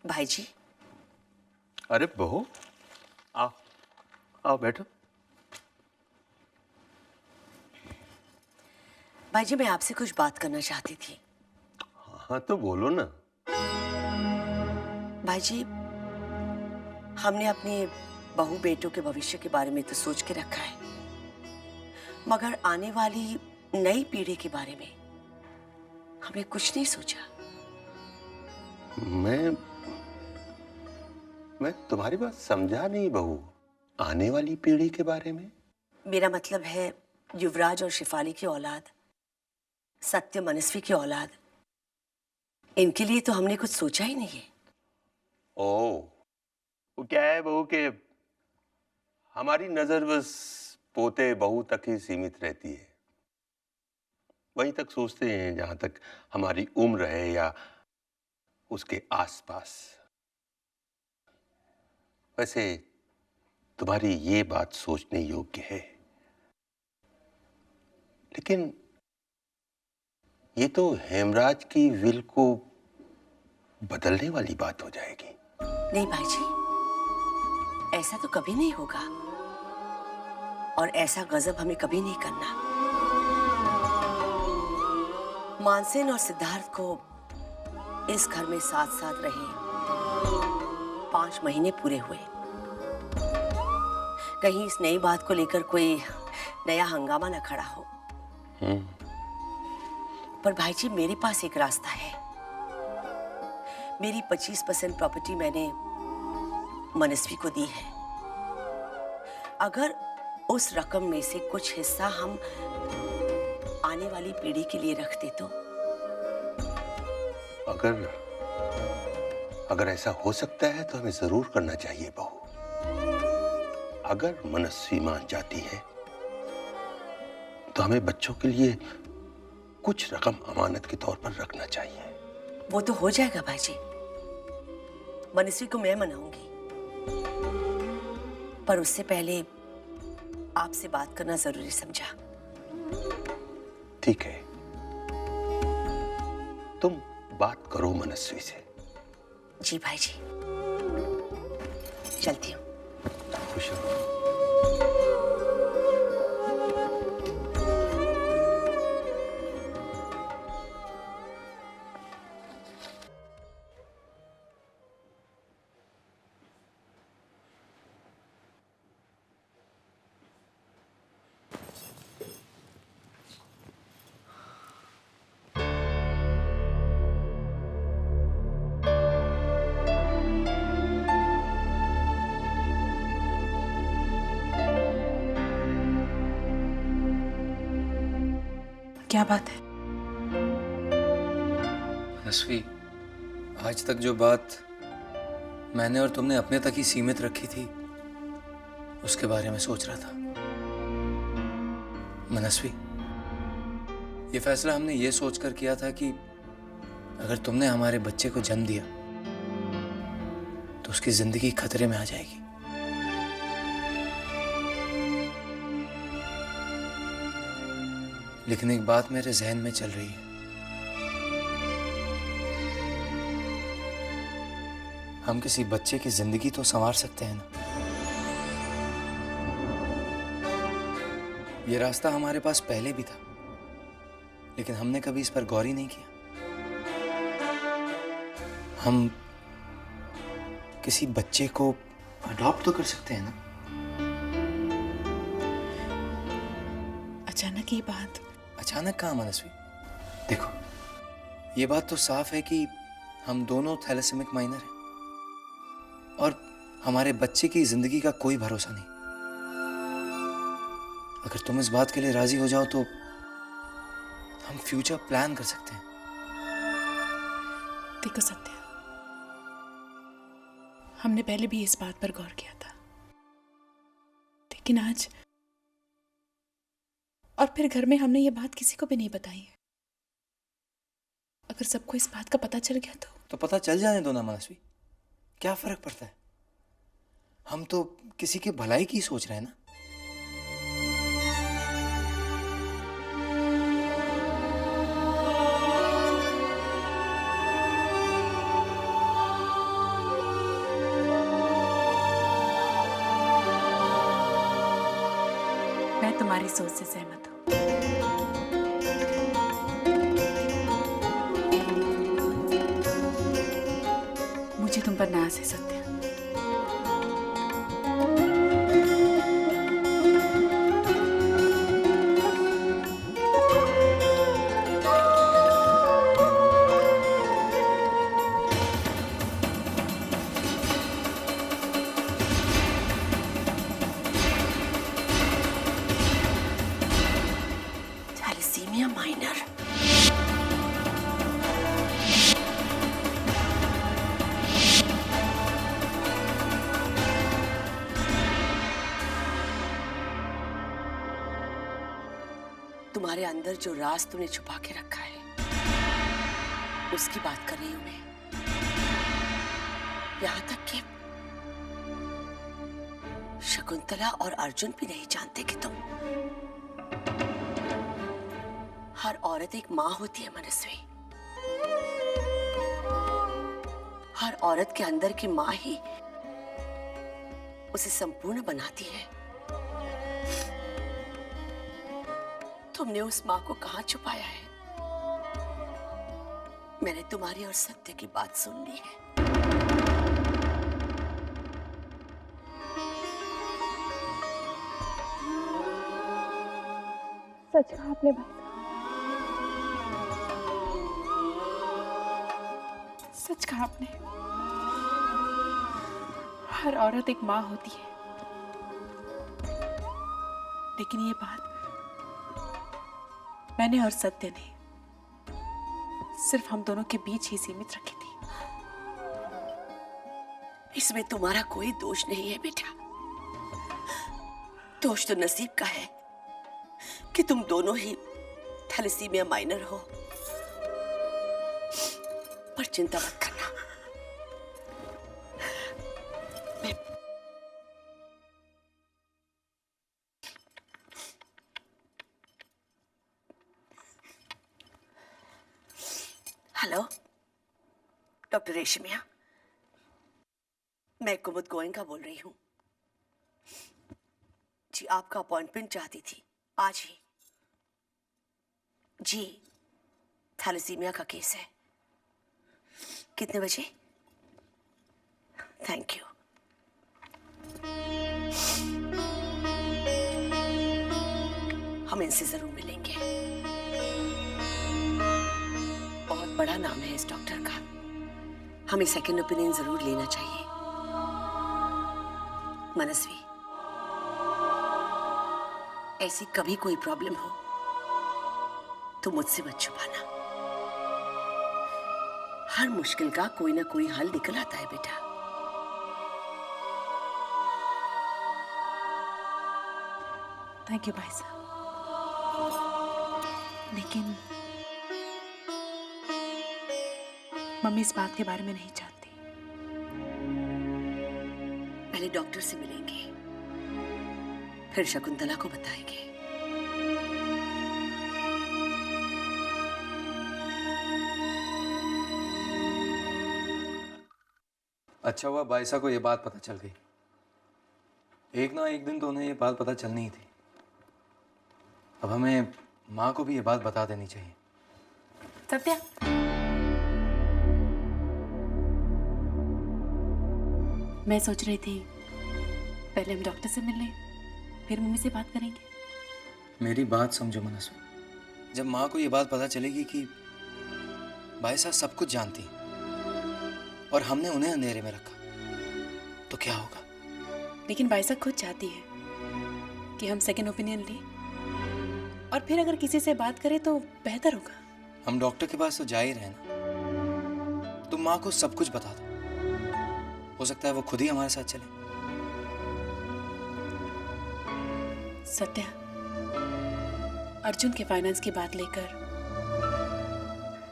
भाई जी। अरे बहू, आओ आओ बैठो। भाई जी, मैं आपसे कुछ बात करना चाहती थी। हाँ तो बोलो ना। भाई जी, हमने अपने बहू बेटों के भविष्य के बारे में तो सोच के रखा है, मगर आने वाली नई पीढ़ी के बारे में हमने कुछ नहीं सोचा। मैं मैं तुम्हारी बात समझा नहीं बहू। आने वाली पीढ़ी के बारे में? मेरा मतलब है युवराज और शिफाली की औलाद, सत्य मनस्वी की औलाद, इनके लिए तो हमने कुछ सोचा ही नहीं है। ओ, वो क्या है बहू के हमारी नजर बस पोते बहू तक ही सीमित रहती है। वहीं तक सोचते हैं जहां तक हमारी उम्र है या उसके आसपास। वैसे तुम्हारी ये बात सोचने योग्य है, लेकिन ये तो हेमराज की विल को बदलने वाली बात हो जाएगी। नहीं भाई जी, ऐसा तो कभी नहीं होगा और ऐसा गजब हमें कभी नहीं करना। मानसेन और सिद्धार्थ को इस घर में साथ साथ रहे 5 महीने पूरे हुए। कहीं इस नई बात को लेकर कोई नया हंगामा न खड़ा हो। पर भाई जी, मेरे पास एक रास्ता है। मेरी 25% प्रॉपर्टी मैंने मनस्वी को दी है। अगर उस रकम में से कुछ हिस्सा हम आने वाली पीढ़ी के लिए रखते तो। अगर अगर ऐसा हो सकता है तो हमें जरूर करना चाहिए बहू। अगर मनस्वी मान जाती है तो हमें बच्चों के लिए कुछ रकम अमानत के तौर पर रखना चाहिए। वो तो हो जाएगा भाई जी, मनस्वी को मैं मनाऊंगी, पर उससे पहले आपसे बात करना जरूरी समझा। ठीक है, तुम बात करो मनस्वी से। जी भाई जी, चलती हूँ। खुश रहो। क्या बात है? मनस्वी, आज तक जो बात मैंने और तुमने अपने तक ही सीमित रखी थी, उसके बारे में सोच रहा था। मनस्वी, ये फैसला हमने ये सोचकर किया था कि अगर तुमने हमारे बच्चे को जन्म दिया तो उसकी जिंदगी खतरे में आ जाएगी। लेकिन एक बात मेरे जहन में चल रही है। हम किसी बच्चे की जिंदगी तो संवार सकते हैं ना। ये रास्ता हमारे पास पहले भी था, लेकिन हमने कभी इस पर गौर ही नहीं किया। हम किसी बच्चे को अडॉप्ट तो कर सकते हैं ना। अचानक ये बात? अचानक कहाँ मनस्वी? देखो, ये बात तो साफ है कि हम दोनों थैलेसेमिक माइनर हैं और हमारे बच्चे की जिंदगी का कोई भरोसा नहीं। अगर तुम इस बात के लिए राजी हो जाओ तो हम फ्यूचर प्लान कर सकते हैं। देखो सत्या, हमने पहले भी इस बात पर गौर किया था, लेकिन आज और फिर घर में हमने ये बात किसी को भी नहीं बताई है। अगर सबको इस बात का पता चल गया तो पता चल जाने दो ना मनस्वी, क्या फर्क पड़ता है? हम तो किसी के भलाई की सोच रहे हैं ना। सोच से सहमत हूँ। मुझे तुम पर नाज है सत्या। Thalassaemia minor. तुम्हारे अंदर जो राज तूने छुपा के रखा है उसकी बात कर रही हूं मैं। यहां तक कि शकुंतला और अर्जुन भी नहीं जानते कि तुम। हर औरत एक मां होती है मनस्वी। हर औरत के अंदर की मां ही उसे संपूर्ण बनाती है। तुमने उस मां को कहां छुपाया है? मैंने तुम्हारी और सत्य की बात सुन ली है। सच कहा आपने भाई साहब, सच कहा आपने। हर औरत एक माँ होती है, लेकिन ये बात मैंने और सत्य ने सिर्फ हम दोनों के बीच ही सीमित रखी थी। इसमें तुम्हारा कोई दोष नहीं है बेटा। दोष तो नसीब का है कि तुम दोनों ही थैलेसीमिया माइनर हो। पर चिंता मत करना। हेलो डॉक्टर रेशमिया, मैं कुमुद गोयनका बोल रही हूँ। जी आपका अपॉइंटमेंट चाहती थी आज ही। जी थैलेसीमिया का केस है। कितने बजे? Thank you. हम इनसे जरूर मिलेंगे। बहुत बड़ा नाम है इस डॉक्टर का। हमें सेकंड ओपिनियन जरूर लेना चाहिए। मनस्वी, ऐसी कभी कोई प्रॉब्लम हो तो मुझसे मत छुपाना। हर मुश्किल का कोई ना कोई हल निकल आता है बेटा। थैंक यू भाई साहब, लेकिन मम्मी इस बात के बारे में नहीं जानती। पहले डॉक्टर से मिलेंगे, फिर शकुंतला को बताएंगे। अच्छा हुआ बाइसा को ये बात पता चल गई। एक ना एक दिन तो उन्हें ये बात पता चलनी ही थी। अब हमें माँ को भी ये बात बता देनी चाहिए। सत्या, मैं सोच रही थी पहले हम डॉक्टर से मिल लें, फिर मम्मी से बात करेंगे। मेरी बात समझो मनस्वी, जब माँ को ये बात पता चलेगी कि बाइसा सब कुछ जानती है और हमने उन्हें अंधेरे में रखा, तो क्या होगा? लेकिन बाइसा खुद चाहती है कि हम सेकंड ओपिनियन लें, और फिर अगर किसी से बात करें तो बेहतर होगा। हम डॉक्टर के पास तो जा ही रहे ना। तुम माँ को सब कुछ बता दो, हो सकता है वो खुद ही हमारे साथ चले। सत्या, अर्जुन के फाइनेंस की बात लेकर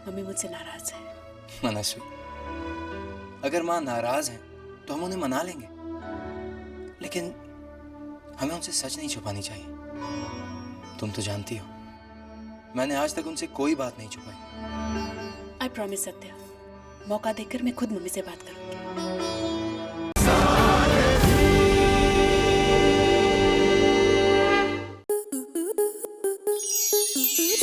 मम्मी मुझसे नाराज है। मनस्वी, अगर माँ नाराज है तो हम उन्हें मना लेंगे, लेकिन हमें उनसे सच नहीं छुपानी चाहिए। तुम तो जानती हो मैंने आज तक उनसे कोई बात नहीं छुपाई। आई प्रॉमिस सत्या, मौका देकर मैं खुद मम्मी से बात करूंगी।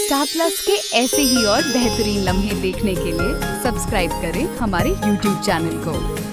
स्टार प्लस के ऐसे ही और बेहतरीन लम्हे देखने के लिए सब्सक्राइब करें हमारे YouTube चैनल को।